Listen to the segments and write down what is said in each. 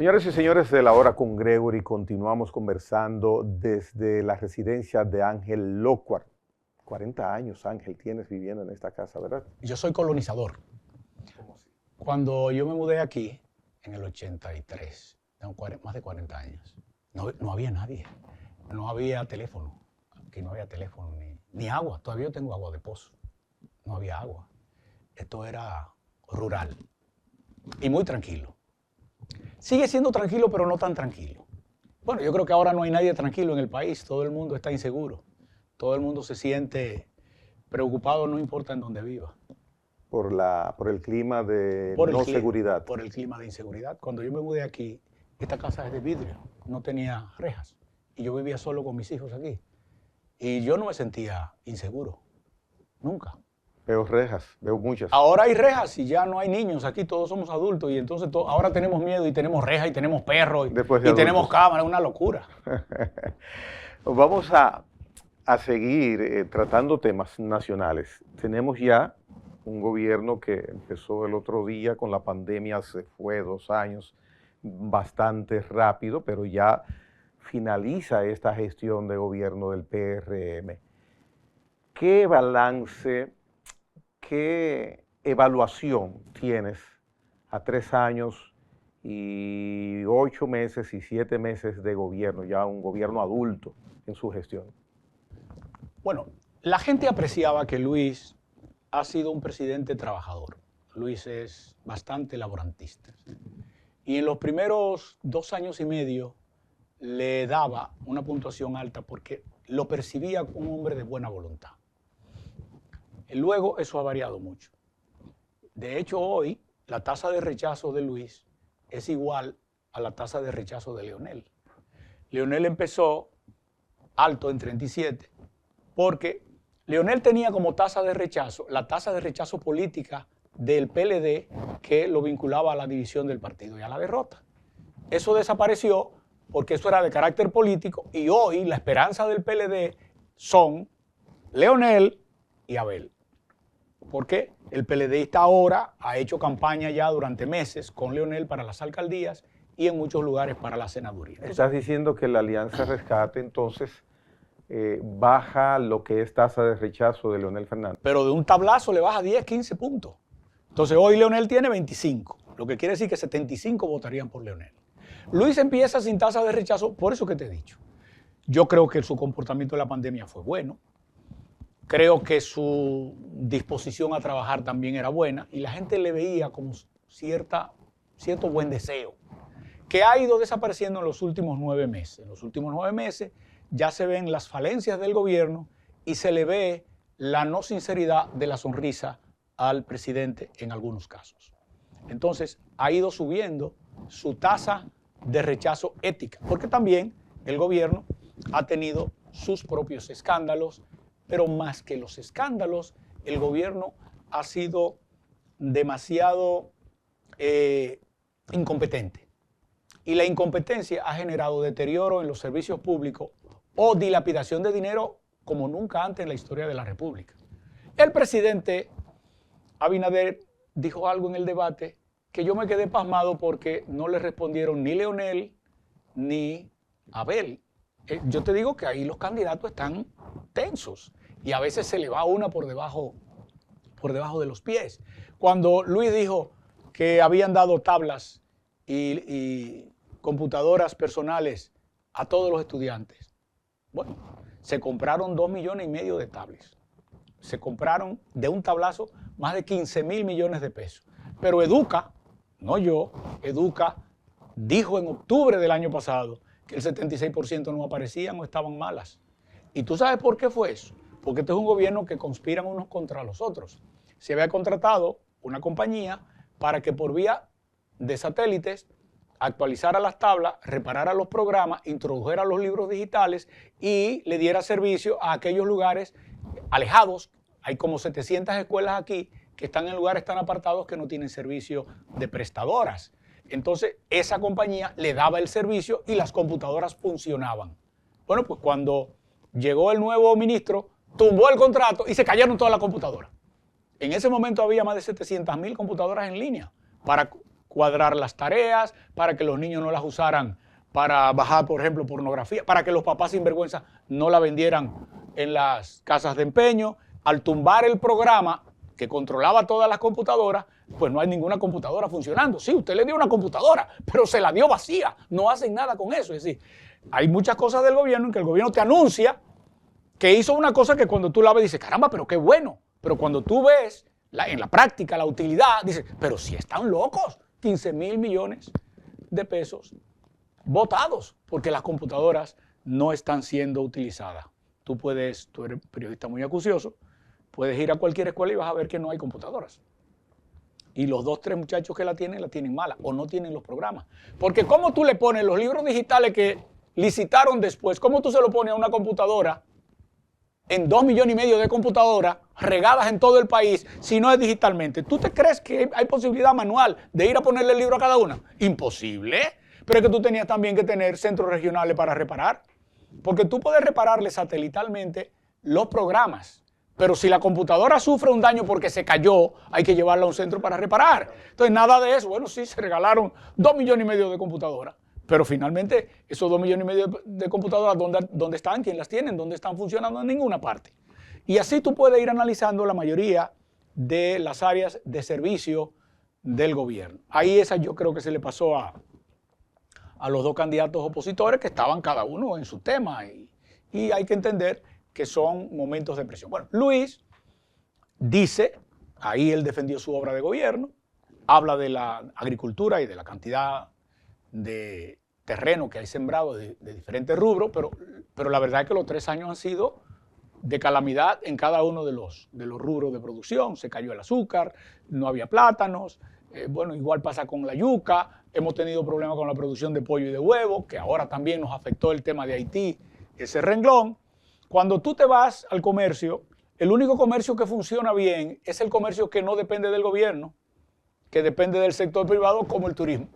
Señores y señores de la hora con Gregory, continuamos conversando desde la residencia de Ángel Lockhart. 40 años, Ángel, tienes viviendo en esta casa, ¿verdad? Yo soy colonizador. ¿Cómo así? Cuando yo me mudé aquí, en el 83, tengo más de 40 años, no había nadie. No había teléfono. Aquí no había teléfono ni agua. Todavía yo tengo agua de pozo. No había agua. Esto era rural y muy tranquilo. Sigue siendo tranquilo, pero no tan tranquilo. Bueno, yo creo que ahora no hay nadie tranquilo en el país. Todo el mundo está inseguro. Todo el mundo se siente preocupado, no importa en dónde viva. Por el clima de seguridad. Por el clima de inseguridad. Cuando yo me mudé aquí, esta casa es de vidrio, no tenía rejas. Y yo vivía solo con mis hijos aquí. Y yo no me sentía inseguro. Nunca. Veo rejas, veo muchas. Ahora hay rejas y ya no hay niños. Aquí todos somos adultos y entonces ahora tenemos miedo y tenemos rejas y tenemos perros y tenemos cámaras. Es una locura. Vamos a seguir tratando temas nacionales. Tenemos ya un gobierno que empezó el otro día con la pandemia, se fue 2 años, bastante rápido, pero ya finaliza esta gestión de gobierno del PRM. ¿Qué balance, qué evaluación tienes a 3 años y 8 meses y 7 meses de gobierno, ya un gobierno adulto en su gestión? Bueno, la gente apreciaba que Luis ha sido un presidente trabajador. Luis es bastante laborantista. Y en los primeros 2 años y medio le daba una puntuación alta porque lo percibía como un hombre de buena voluntad. Luego eso ha variado mucho. De hecho, hoy la tasa de rechazo de Luis es igual a la tasa de rechazo de Leonel. Leonel empezó alto en 37 porque Leonel tenía como tasa de rechazo la tasa de rechazo política del PLD que lo vinculaba a la división del partido y a la derrota. Eso desapareció porque eso era de carácter político y hoy la esperanza del PLD son Leonel y Abel. Porque el PLDista ahora ha hecho campaña ya durante meses con Leonel para las alcaldías y en muchos lugares para la senaduría. Estás diciendo que la Alianza Rescate entonces baja lo que es tasa de rechazo de Leonel Fernández. Pero de un tablazo le baja 10, 15 puntos. Entonces hoy Leonel tiene 25, lo que quiere decir que 75 votarían por Leonel. Luis empieza sin tasa de rechazo, por eso que te he dicho. Yo creo que su comportamiento en la pandemia fue bueno. Creo que su disposición a trabajar también era buena y la gente le veía como cierto buen deseo, que ha ido desapareciendo en los últimos 9 meses. En los últimos 9 meses ya se ven las falencias del gobierno y se le ve la no sinceridad de la sonrisa al presidente en algunos casos. Entonces ha ido subiendo su tasa de rechazo ética, porque también el gobierno ha tenido sus propios escándalos, pero más que los escándalos, el gobierno ha sido demasiado incompetente. Y la incompetencia ha generado deterioro en los servicios públicos o dilapidación de dinero como nunca antes en la historia de la República. El presidente Abinader dijo algo en el debate que yo me quedé pasmado porque no le respondieron ni Leonel ni Abel. Yo te digo que ahí los candidatos están tensos y a veces se le va una por debajo de los pies. Cuando Luis dijo que habían dado tablas y computadoras personales a todos los estudiantes, bueno, se compraron 2,5 millones de tablets. Se compraron de un tablazo más de 15,000 millones de pesos. Pero Educa, no yo, Educa dijo en octubre del año pasado que el 76% no aparecían o estaban malas. ¿Y tú sabes por qué fue eso? Porque este es un gobierno que conspiran unos contra los otros. Se había contratado una compañía para que por vía de satélites actualizara las tablas, reparara los programas, introdujera los libros digitales y le diera servicio a aquellos lugares alejados. Hay como 700 escuelas aquí que están en lugares tan apartados que no tienen servicio de prestadoras. Entonces, esa compañía le daba el servicio y las computadoras funcionaban. Bueno, pues cuando llegó el nuevo ministro, tumbó el contrato y se cayeron todas las computadoras. En ese momento había más de 700,000 computadoras en línea para cuadrar las tareas, para que los niños no las usaran para bajar, por ejemplo, pornografía, para que los papás sinvergüenza no la vendieran en las casas de empeño. Al tumbar el programa que controlaba todas las computadoras, pues no hay ninguna computadora funcionando. Sí, usted le dio una computadora, pero se la dio vacía. No hacen nada con eso. Es decir, hay muchas cosas del gobierno en que el gobierno te anuncia que hizo una cosa que cuando tú la ves dices, caramba, pero qué bueno. Pero cuando tú ves en la práctica la utilidad, dices, pero si están locos, 15,000 millones de pesos botados porque las computadoras no están siendo utilizadas. Tú eres periodista muy acucioso, puedes ir a cualquier escuela y vas a ver que no hay computadoras. Y los 2, 3 muchachos que la tienen mala o no tienen los programas. Porque ¿cómo tú le pones los libros digitales que licitaron después? ¿Cómo tú se lo pones a una computadora en 2,5 millones de computadoras regadas en todo el país si no es digitalmente? ¿Tú te crees que hay posibilidad manual de ir a ponerle el libro a cada una? Imposible. Pero es que tú tenías también que tener centros regionales para reparar. Porque tú puedes repararle satelitalmente los programas. Pero si la computadora sufre un daño porque se cayó, hay que llevarla a un centro para reparar. Entonces, nada de eso. Bueno, sí, se regalaron 2,5 millones de computadoras. Pero finalmente, esos 2,5 millones de computadoras, ¿dónde están? ¿Quién las tiene? ¿Dónde están funcionando? En ninguna parte. Y así tú puedes ir analizando la mayoría de las áreas de servicio del gobierno. Ahí esa yo creo que se le pasó a los 2 candidatos opositores que estaban cada uno en su tema y hay que entender que son momentos de presión. Bueno, Luis dice, ahí él defendió su obra de gobierno, habla de la agricultura y de la cantidad de terreno que hay sembrado de diferentes rubros, pero la verdad es que los 3 años han sido de calamidad en cada uno de los rubros de producción. Se cayó el azúcar, no había plátanos, bueno, igual pasa con la yuca, hemos tenido problemas con la producción de pollo y de huevo, que ahora también nos afectó el tema de Haití, ese renglón. Cuando tú te vas al comercio, el único comercio que funciona bien es el comercio que no depende del gobierno, que depende del sector privado, como el turismo.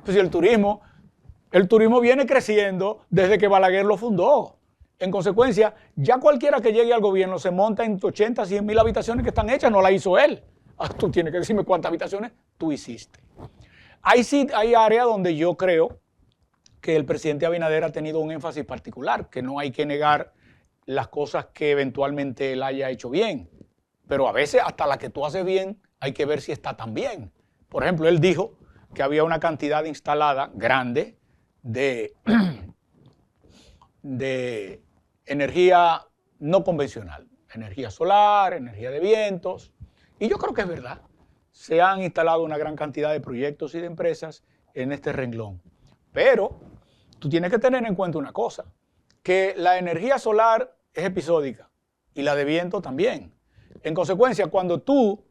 Pues el turismo viene creciendo desde que Balaguer lo fundó. En consecuencia, ya cualquiera que llegue al gobierno se monta en 80, 100 mil habitaciones que están hechas, no la hizo él. Tú tienes que decirme cuántas habitaciones tú hiciste. Ahí sí hay áreas donde yo creo que el presidente Abinader ha tenido un énfasis particular, que no hay que negar las cosas que eventualmente él haya hecho bien. Pero a veces hasta la que tú haces bien hay que ver si está tan bien. Por ejemplo, él dijo que había una cantidad instalada grande de energía no convencional, energía solar, energía de vientos, y yo creo que es verdad. Se han instalado una gran cantidad de proyectos y de empresas en este renglón. Pero tú tienes que tener en cuenta una cosa, que la energía solar es episódica y la de viento también. En consecuencia, cuando tú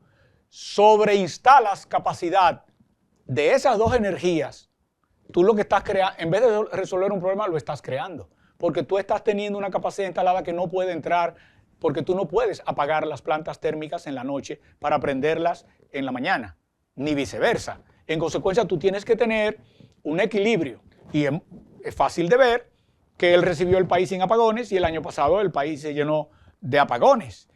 sobreinstalas capacidad de esas 2 energías, tú lo que estás creando, en vez de resolver un problema, lo estás creando. Porque tú estás teniendo una capacidad instalada que no puede entrar, porque tú no puedes apagar las plantas térmicas en la noche para prenderlas en la mañana, ni viceversa. En consecuencia, tú tienes que tener un equilibrio. Y es fácil de ver que él recibió el país sin apagones y el año pasado el país se llenó de apagones.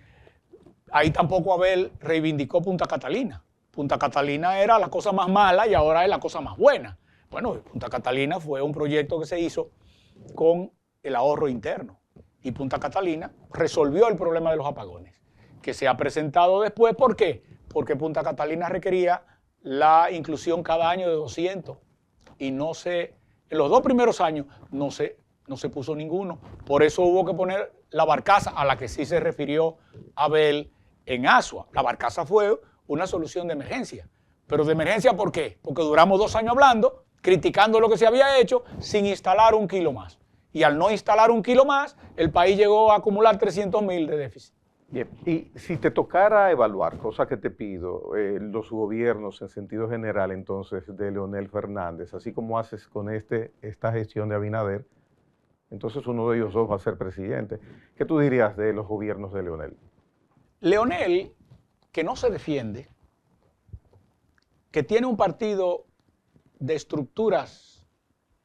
Ahí tampoco Abel reivindicó Punta Catalina. Punta Catalina era la cosa más mala y ahora es la cosa más buena. Bueno, Punta Catalina fue un proyecto que se hizo con el ahorro interno. Y Punta Catalina resolvió el problema de los apagones, que se ha presentado después. ¿Por qué? Porque Punta Catalina requería la inclusión cada año de 200 y en los 2 primeros años no se puso ninguno. Por eso hubo que poner la barcaza a la que sí se refirió Abel en Asua. La barcaza fue una solución de emergencia. ¿Pero de emergencia por qué? Porque duramos 2 años hablando, criticando lo que se había hecho sin instalar un kilo más. Y al no instalar un kilo más, el país llegó a acumular 300,000 de déficit. Bien, y si te tocara evaluar, cosa que te pido, los gobiernos en sentido general entonces de Leonel Fernández, así como haces con esta gestión de Abinader, entonces uno de ellos 2 va a ser presidente. ¿Qué tú dirías de los gobiernos de Leonel? Leonel, que no se defiende, que tiene un partido de estructuras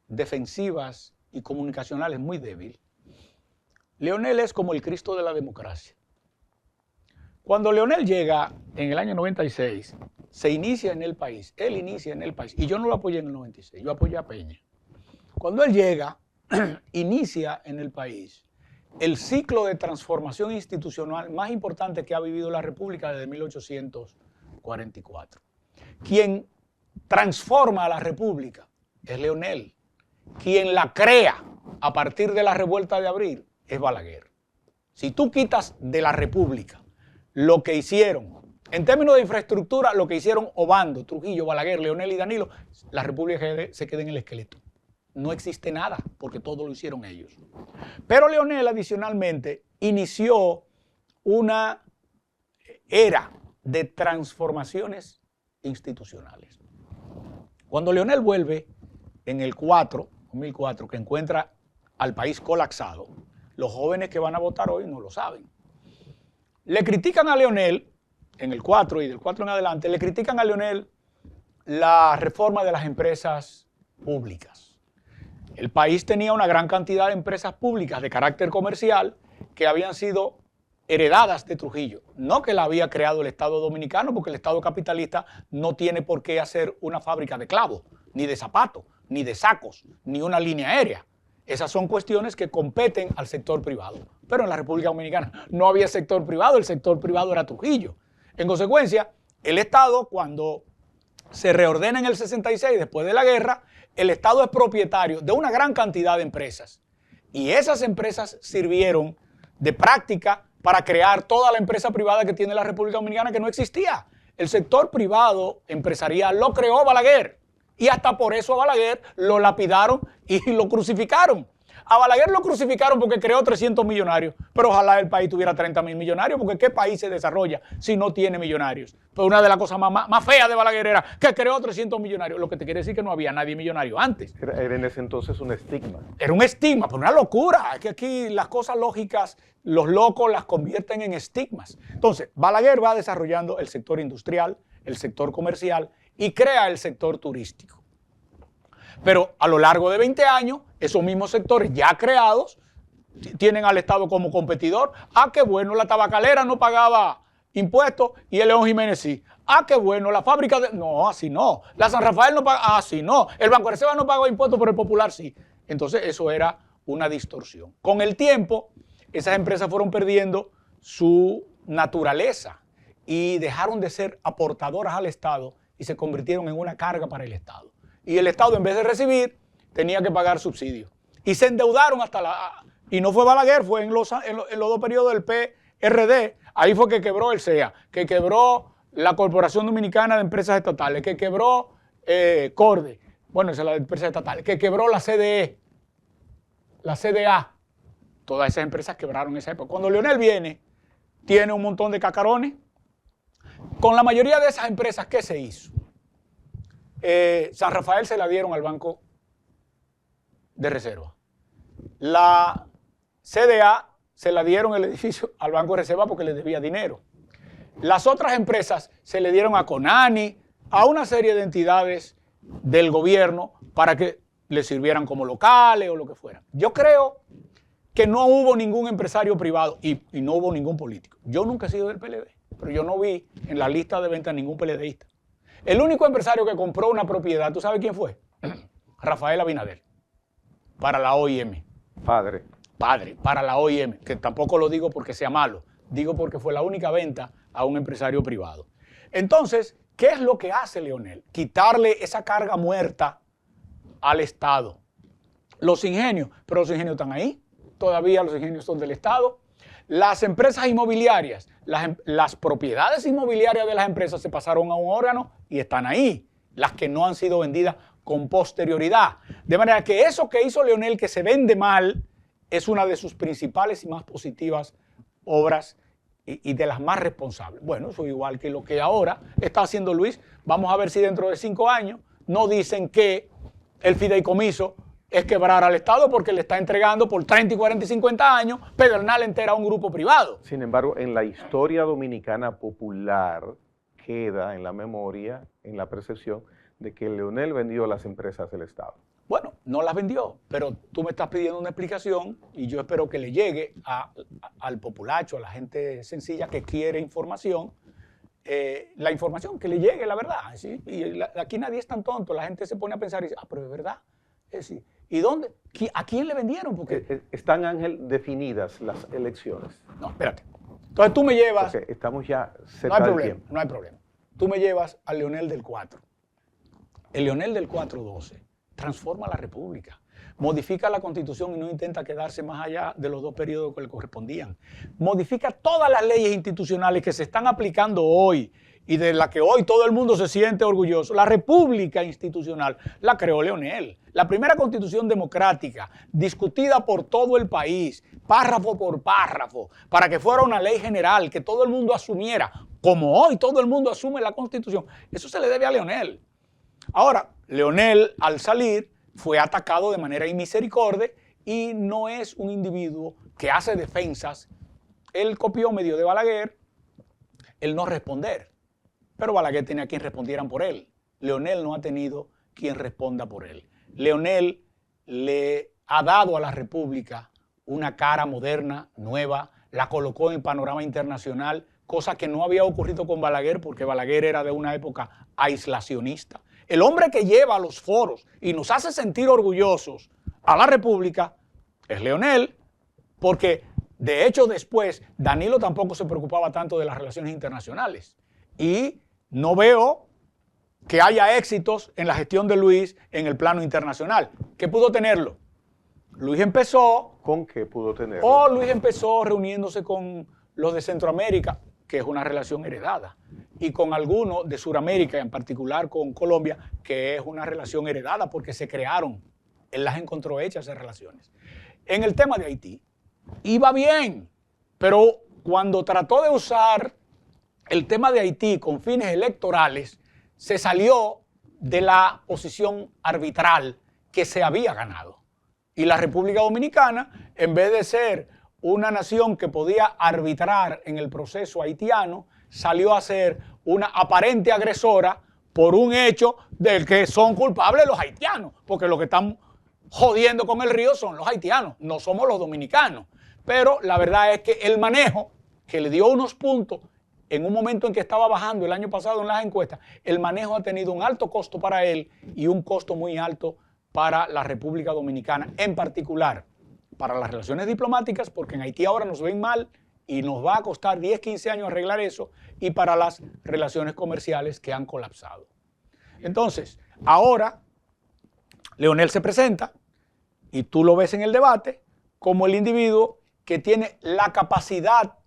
defensivas y comunicacionales muy débil. Leonel es como el Cristo de la democracia. Cuando Leonel llega en el año 96 se inicia en el país, él inicia en el país, y yo no lo apoyé en el 96, yo apoyé a Peña. Cuando él llega, inicia en el país el ciclo de transformación institucional más importante que ha vivido la República desde 1844. Quien transforma a la República es Leonel. Quien la crea a partir de la revuelta de abril es Balaguer. Si tú quitas de la República lo que hicieron, en términos de infraestructura, lo que hicieron Obando, Trujillo, Balaguer, Leonel y Danilo, la República se queda en el esqueleto. No existe nada, porque todo lo hicieron ellos. Pero Leonel, adicionalmente, inició una era de transformaciones institucionales. Cuando Leonel vuelve en el 2004, que encuentra al país colapsado, los jóvenes que van a votar hoy no lo saben. Le critican a Leonel, en el 4 y del 4 en adelante, le critican a Leonel la reforma de las empresas públicas. El país tenía una gran cantidad de empresas públicas de carácter comercial que habían sido heredadas de Trujillo. No que la había creado el Estado dominicano, porque el Estado capitalista no tiene por qué hacer una fábrica de clavos, ni de zapatos, ni de sacos, ni una línea aérea. Esas son cuestiones que competen al sector privado. Pero en la República Dominicana no había sector privado, el sector privado era Trujillo. En consecuencia, el Estado, cuando se reordena en el 66, después de la guerra, el Estado es propietario de una gran cantidad de empresas. Y esas empresas sirvieron de práctica para crear toda la empresa privada que tiene la República Dominicana, que no existía. El sector privado empresarial lo creó Balaguer. Y hasta por eso a Balaguer lo lapidaron y lo crucificaron. A Balaguer lo crucificaron porque creó 300 millonarios, pero ojalá el país tuviera 30.000 millonarios, porque ¿qué país se desarrolla si no tiene millonarios? Pero una de las cosas más feas de Balaguer era que creó 300 millonarios, lo que te quiere decir que no había nadie millonario antes. Era en ese entonces un estigma. Era un estigma, pero una locura. Es que aquí las cosas lógicas, los locos las convierten en estigmas. Entonces, Balaguer va desarrollando el sector industrial, el sector comercial y crea el sector turístico. Pero a lo largo de 20 años, esos mismos sectores ya creados tienen al Estado como competidor. Ah, qué bueno, la tabacalera no pagaba impuestos y el León Jiménez sí. Ah, qué bueno, la fábrica de... No, así no. La San Rafael no paga... Así no. El Banco de Reserva no pagaba impuestos, pero el Popular sí. Entonces eso era una distorsión. Con el tiempo, esas empresas fueron perdiendo su naturaleza y dejaron de ser aportadoras al Estado y se convirtieron en una carga para el Estado. Y el Estado, en vez de recibir, tenía que pagar subsidios. Y se endeudaron hasta la... Y no fue Balaguer, fue en los dos periodos del PRD. Ahí fue que quebró el CEA, que quebró la Corporación Dominicana de Empresas Estatales, que quebró CORDE, bueno, esa es la de empresas estatales, que quebró la CDE, la CDA. Todas esas empresas quebraron en esa época. Cuando Leonel viene, tiene un montón de cacarones. Con la mayoría de esas empresas, ¿qué se hizo? San Rafael se la dieron al Banco de Reserva. La CDA se la dieron el edificio al Banco de Reserva porque le debía dinero. Las otras empresas se le dieron a Conani, a una serie de entidades del gobierno para que le sirvieran como locales o lo que fuera. Yo creo que no hubo ningún empresario privado y no hubo ningún político. Yo nunca he sido del PLD, pero yo no vi en la lista de venta ningún PLDista. El único empresario que compró una propiedad, ¿tú sabes quién fue? Rafael Abinader, para la OIM. Padre, para la OIM, que tampoco lo digo porque sea malo, digo porque fue la única venta a un empresario privado. Entonces, ¿qué es lo que hace Leonel? Quitarle esa carga muerta al Estado. Los ingenios, pero los ingenios están ahí, todavía los ingenios son del Estado. Las empresas inmobiliarias, las propiedades inmobiliarias de las empresas se pasaron a un órgano y están ahí, las que no han sido vendidas con posterioridad. De manera que eso que hizo Leonel, que se vende mal, es una de sus principales y más positivas obras y de las más responsables. Bueno, eso igual que lo que ahora está haciendo Luis. Vamos a ver si dentro de 5 años no dicen que el fideicomiso es quebrar al Estado porque le está entregando por 30, 40 y 50 años pedernal entera a un grupo privado. Sin embargo, en la historia dominicana popular queda en la memoria, en la percepción, de que Leonel vendió las empresas del Estado. Bueno, no las vendió, pero tú me estás pidiendo una explicación y yo espero que le llegue al populacho, a la gente sencilla que quiere información, la información, que le llegue la verdad. ¿Sí? Y aquí nadie es tan tonto, la gente se pone a pensar y dice, pero es verdad. Sí. ¿Y dónde? ¿A quién le vendieron? Porque ¿están, Ángel, definidas las elecciones? No, espérate. Entonces tú me llevas... Porque estamos ya cerca del tiempo. No hay problema. Tú me llevas a Leonel del 4. El Leonel del 4-12 transforma la República, modifica la Constitución y no intenta quedarse más allá de los 2 periodos que le correspondían. Modifica todas las leyes institucionales que se están aplicando hoy y de la que hoy todo el mundo se siente orgulloso. La República institucional la creó Leonel. La primera Constitución democrática, discutida por todo el país, párrafo por párrafo, para que fuera una ley general, que todo el mundo asumiera, como hoy todo el mundo asume la Constitución. Eso se le debe a Leonel. Ahora, Leonel, al salir, fue atacado de manera inmisericordia y no es un individuo que hace defensas. Él copió medio de Balaguer el no responder, pero Balaguer tenía quien respondieran por él. Leonel no ha tenido quien responda por él. Leonel le ha dado a la República una cara moderna, nueva, la colocó en el panorama internacional, cosa que no había ocurrido con Balaguer porque Balaguer era de una época aislacionista. El hombre que lleva a los foros y nos hace sentir orgullosos a la República es Leonel, porque de hecho después Danilo tampoco se preocupaba tanto de las relaciones internacionales. Y no veo que haya éxitos en la gestión de Luis en el plano internacional. ¿Qué pudo tenerlo? Luis empezó... ¿Con qué pudo tenerlo? Luis empezó reuniéndose con los de Centroamérica, que es una relación heredada, y con algunos de Sudamérica, en particular con Colombia, que es una relación heredada porque se crearon, él las encontró hechas esas relaciones. En el tema de Haití, iba bien, pero cuando trató de usar el tema de Haití con fines electorales, se salió de la posición arbitral que se había ganado. Y la República Dominicana, en vez de ser una nación que podía arbitrar en el proceso haitiano, salió a ser una aparente agresora por un hecho del que son culpables los haitianos, porque los que están jodiendo con el río son los haitianos, no somos los dominicanos. Pero la verdad es que el manejo, que le dio unos puntos en un momento en que estaba bajando el año pasado en las encuestas, el manejo ha tenido un alto costo para él y un costo muy alto para la República Dominicana, en particular para las relaciones diplomáticas, porque en Haití ahora nos ven mal y nos va a costar 10, 15 años arreglar eso, y para las relaciones comerciales que han colapsado. Entonces, ahora Leonel se presenta, y tú lo ves en el debate, como el individuo que tiene la capacidad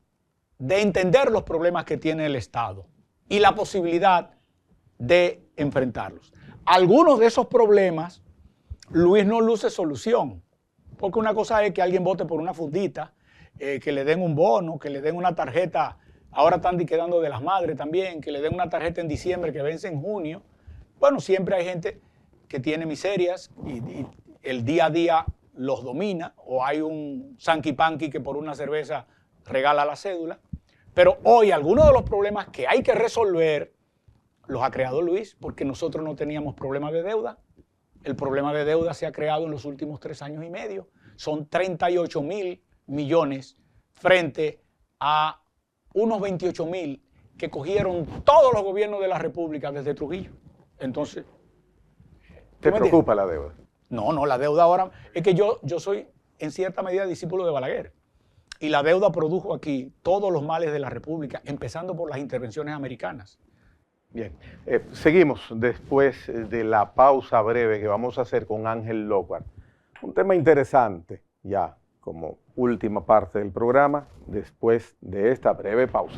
de entender los problemas que tiene el Estado y la posibilidad de enfrentarlos. Algunos de esos problemas, Luis no luce solución, porque una cosa es que alguien vote por una fundita, que le den un bono, que le den una tarjeta, ahora están quedando de las madres también, que le den una tarjeta en diciembre que vence en junio. Bueno, siempre hay gente que tiene miserias y el día a día los domina, o hay un sanky panky que por una cerveza regala la cédula. Pero hoy algunos de los problemas que hay que resolver los ha creado Luis, porque nosotros no teníamos problema de deuda. El problema de deuda se ha creado en los últimos 3 años y medio. Son 38.000 millones frente a unos 28.000 que cogieron todos los gobiernos de la República desde Trujillo. Entonces, ¿te preocupa la deuda? No, la deuda ahora... Es que yo soy en cierta medida discípulo de Balaguer. Y la deuda produjo aquí todos los males de la República, empezando por las intervenciones americanas. Bien, seguimos después de la pausa breve que vamos a hacer con Ángel Lockhart. Un tema interesante ya como última parte del programa, después de esta breve pausa.